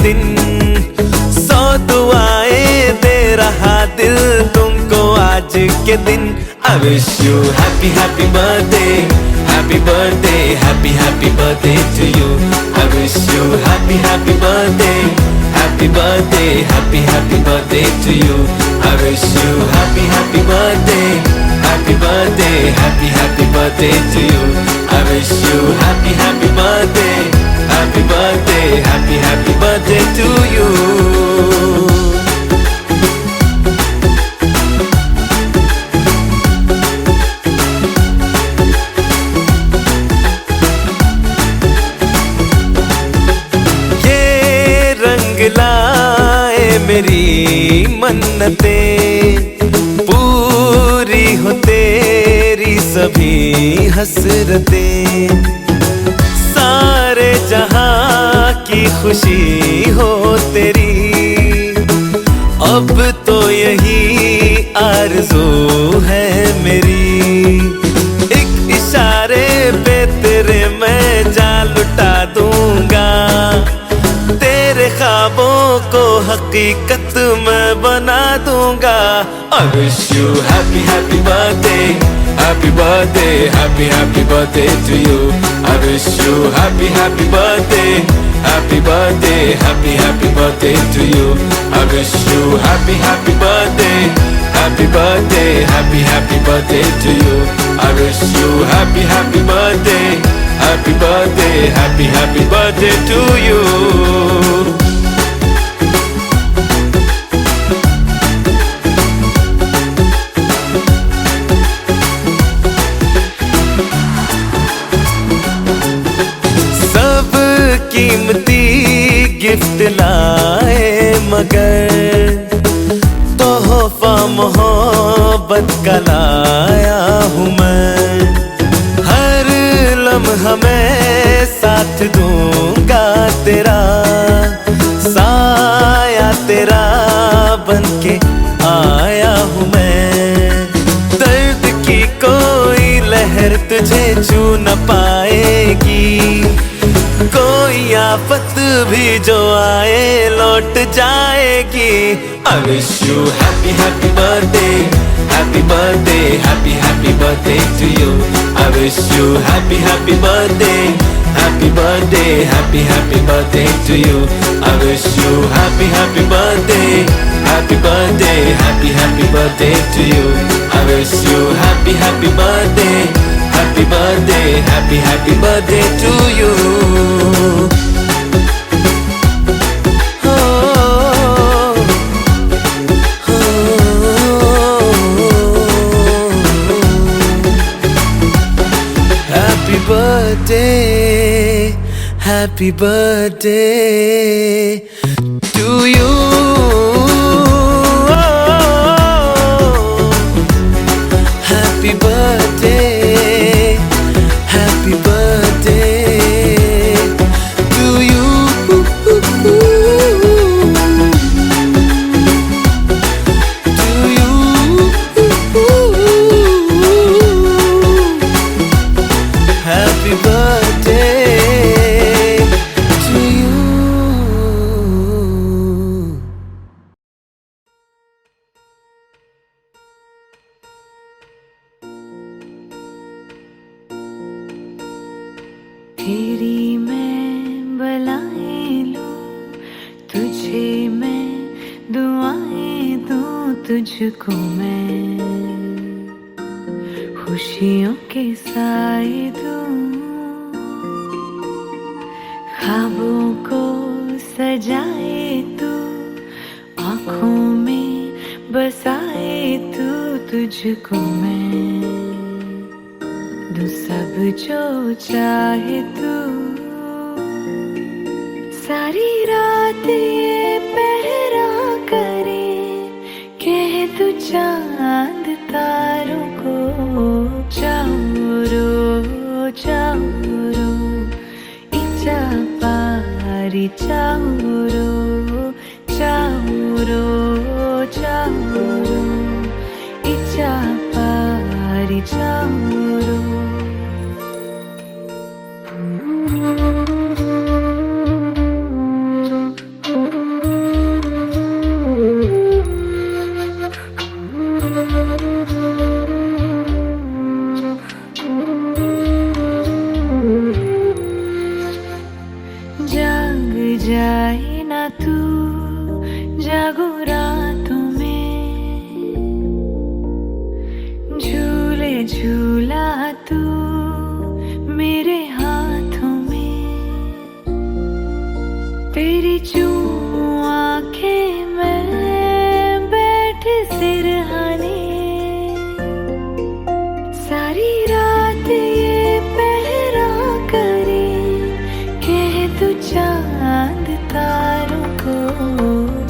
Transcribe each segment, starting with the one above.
दिन, 100 दुआएं दे रहा दिल तुमको आज के दिन। I wish you happy happy birthday, happy birthday, happy happy birthday to you. I wish you happy happy birthday, happy birthday, happy happy birthday to you. I wish you happy happy birthday, happy birthday, happy happy birthday to you. I wish you happy happy birthday, happy birthday, happy happy birthday to you. लाए मेरी मन्नतें, पूरी हो तेरी सभी हसरतें, सारे जहां की खुशी हो तेरी, अब तो यही आरज़ू है मेरी। एक इशारे पे तेरे मैं जान लुटा दूंगा, तेरे ख्वाबों को हकीकत मैं बना दूंगा। I wish you happy happy birthday, happy birthday, happy happy birthday to you. I wish you happy happy birthday, happy birthday, happy happy birthday to you. I wish you happy happy birthday, happy birthday, happy happy birthday to you. I wish you happy happy birthday, happy birthday, happy happy birthday to you. सब कीमती gift लाए मगर तोहफा मोहब्बत का लाया हूँ मैं। हर लम्हा मैं साथ दूंगा तेरा, साया तेरा बनके आया हूँ मैं। दर्द की कोई लहर तुझे छू न पाएगी, कोई आफत भी जो आए लौट जाएगी। I wish you happy happy birthday, happy birthday, happy happy birthday to you. I wish you happy happy birthday, happy birthday, happy happy birthday to you. I wish you happy happy birthday, happy birthday, happy happy birthday to you. I wish you happy happy birthday, happy birthday, happy happy birthday to you. Happy birthday, happy birthday to you. Happy birthday, happy birthday to you. To you. Happy birthday to you. तेरी मैं बलाएं लूं, तुझे मैं दुआएं दूं, तुझको मैं खुशियों के साए दूं, ख्वाबों को सजाए तू, आँखों में बसाए तू, तुझको मैं दूं सब जो चाहे तू। सारी रात ये पहरा करे, कह तू चांद तारों को, चाउरो चाउरो इचा पारी, चाउरो चाउरो चाउरो इचा पारी, चाउरो। जाए ना तू जागो रातों में, झूले झूला तू मेरे हाथों में, तेरी चूम आंखें मैं बैठ सिरहाने, सारी रात ये पहरा करे कह तू चांद तारों को,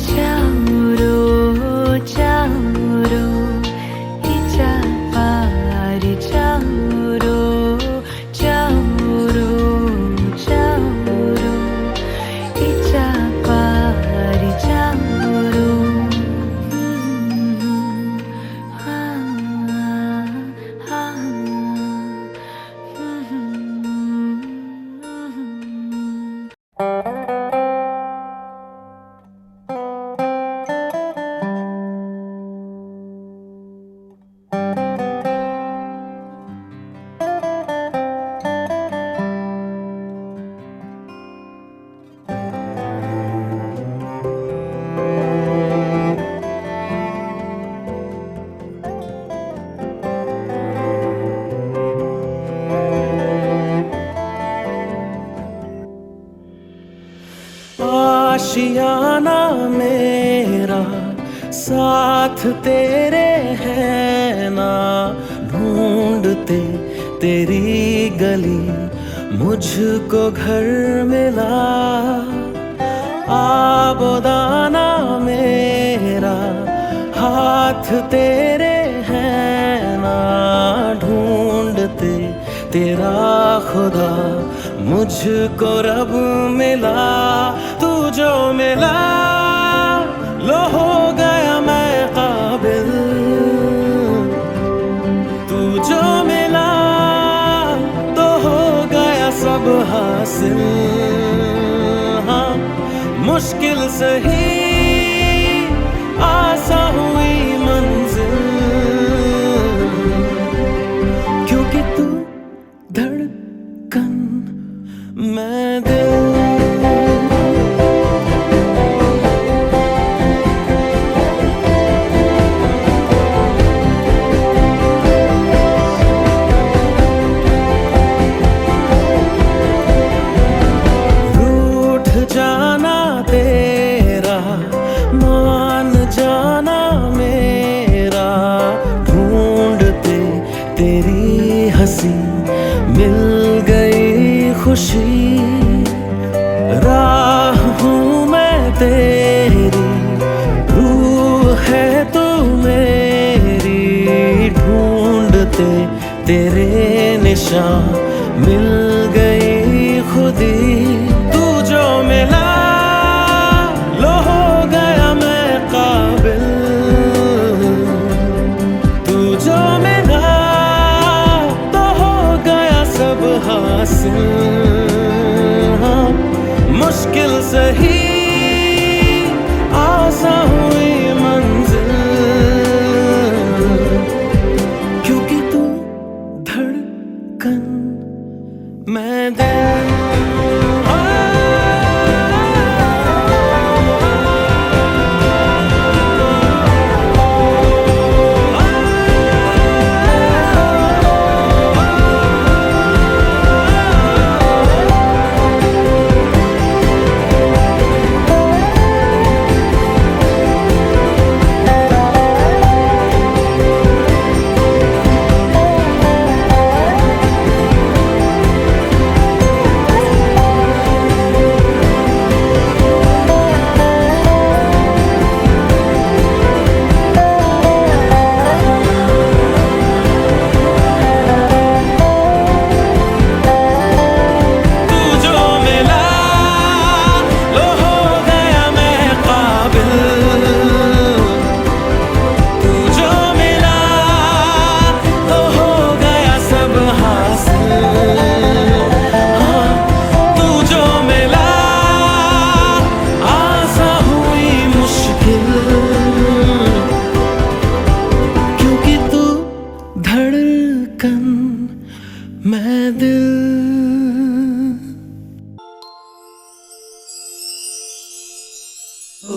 चारो चारो इचा पारी चारो चारो चारो इचा पारी चारो। आशियाना मेरा साथ तेरे है ना, ढूंढते तेरी गली मुझको घर मिला। आबोदाना मेरा हाथ तेरे है ना, ढूंढते तेरा खुदा मुझको रब मिला। तू जो मिला लो हो गया मैं काबिल, तू जो मिला तो हो गया सब हासिल। हाँ मुश्किल सही आसा हुई मंजिल, क्योंकि तू धड़कन मैं दिल। तेरी हंसी मिल गई खुशी, राह हूँ मैं तेरी, रूह है तू मेरी, ढूंढते तेरे निशान मिल गई खुदी। तू जो मिला लो हो गया मैं काबिल, तू जो मिला सब हासिल। हाँ मुश्किल सही आसा हुई मंजिल, क्योंकि तू धड़कन मैं दिल। मेरी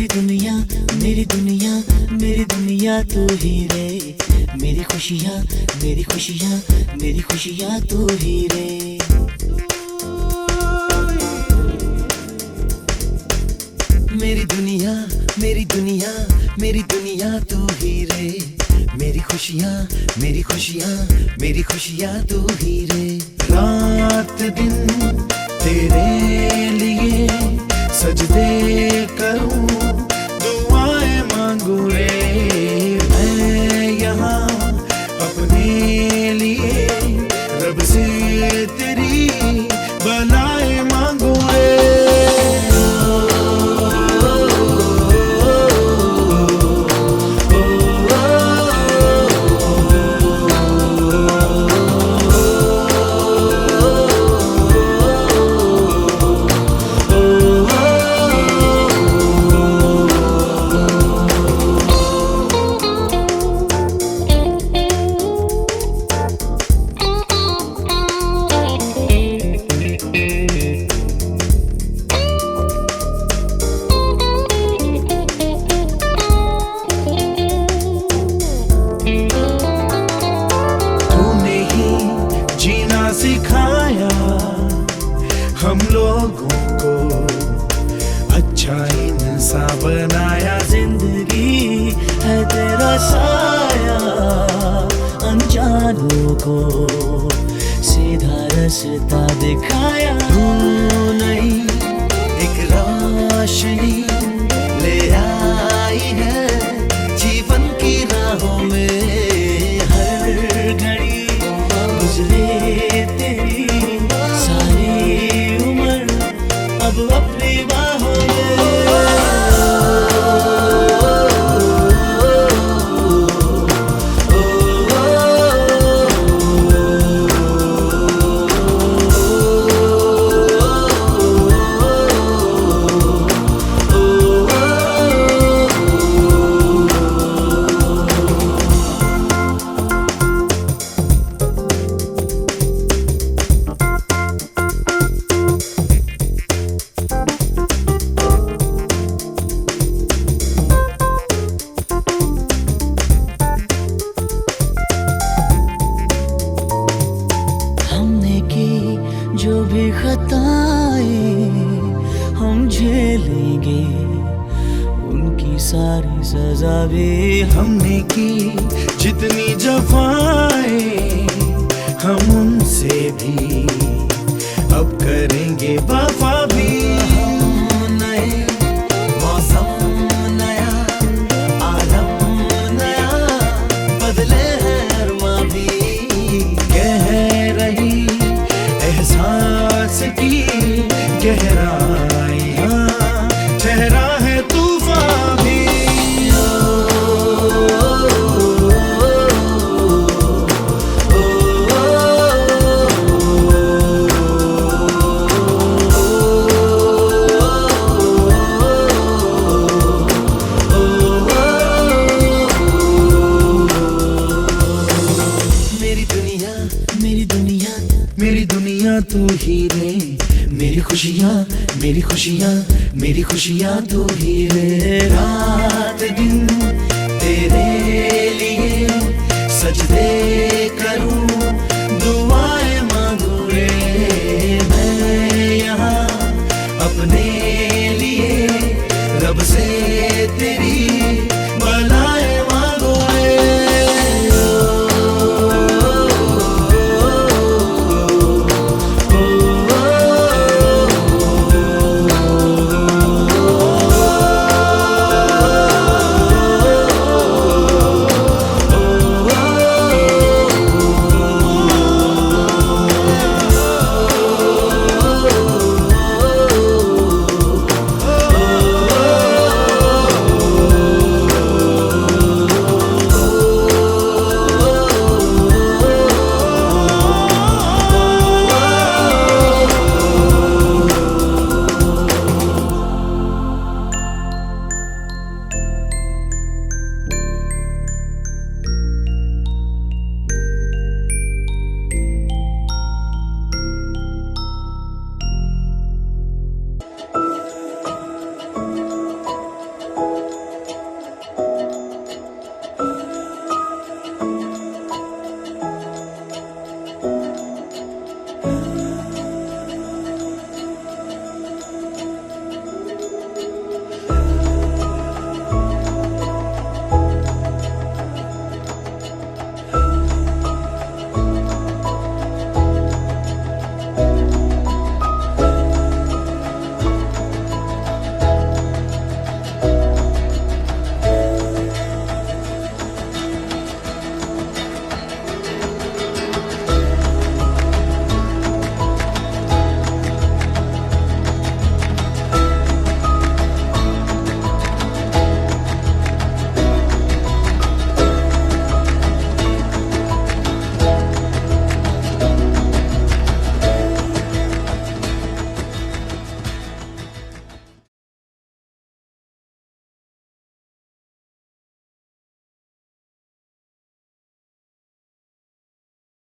दुनिया मेरी दुनिया मेरी दुनिया तू ही रे, मेरी खुशियाँ मेरी खुशियाँ मेरी खुशियाँ तू ही रे। मेरी दुनिया मेरी दुनिया मेरी दुनिया तू ही रे, मेरी खुशियाँ मेरी खुशियाँ मेरी खुशियाँ तू ही रे। रात दिन तेरे लिए सजदे करूं, दुआएं मांगू रे मैं यहाँ अपने लिए, रब से तेरी बनाए मांगू रे। सिखाया हम लोगों को, अच्छा इंसान बनाया, जिंदगी है तेरा साया, अनजानों को सीधा रास्ता दिखाया। तू नहीं एक रोशनी ले आई है जीवन की राहों में, हर घड़ी गुजरे तेरी सारी उम्र अब अपनी बाहों में। जो भी खताएं हम झेलेंगे, उनकी सारी सजा भी हमने की जितनी जफाएं हम उनसे भी अब करेंगे वफा भी। नए मौसम नया आलम नया, बदले हैं अरमा भी, कह रही एहसास की गहराइयाँ, चेहरा है तूफान भी। मेरी दुनिया तू ही रे, मेरी खुशियाँ मेरी खुशियाँ मेरी खुशियाँ तू ही रे। रात दिन तेरे लिए सजदे करूं, दुआएं मांगू रे मैं यहाँ अपने लिए, रब से तेरी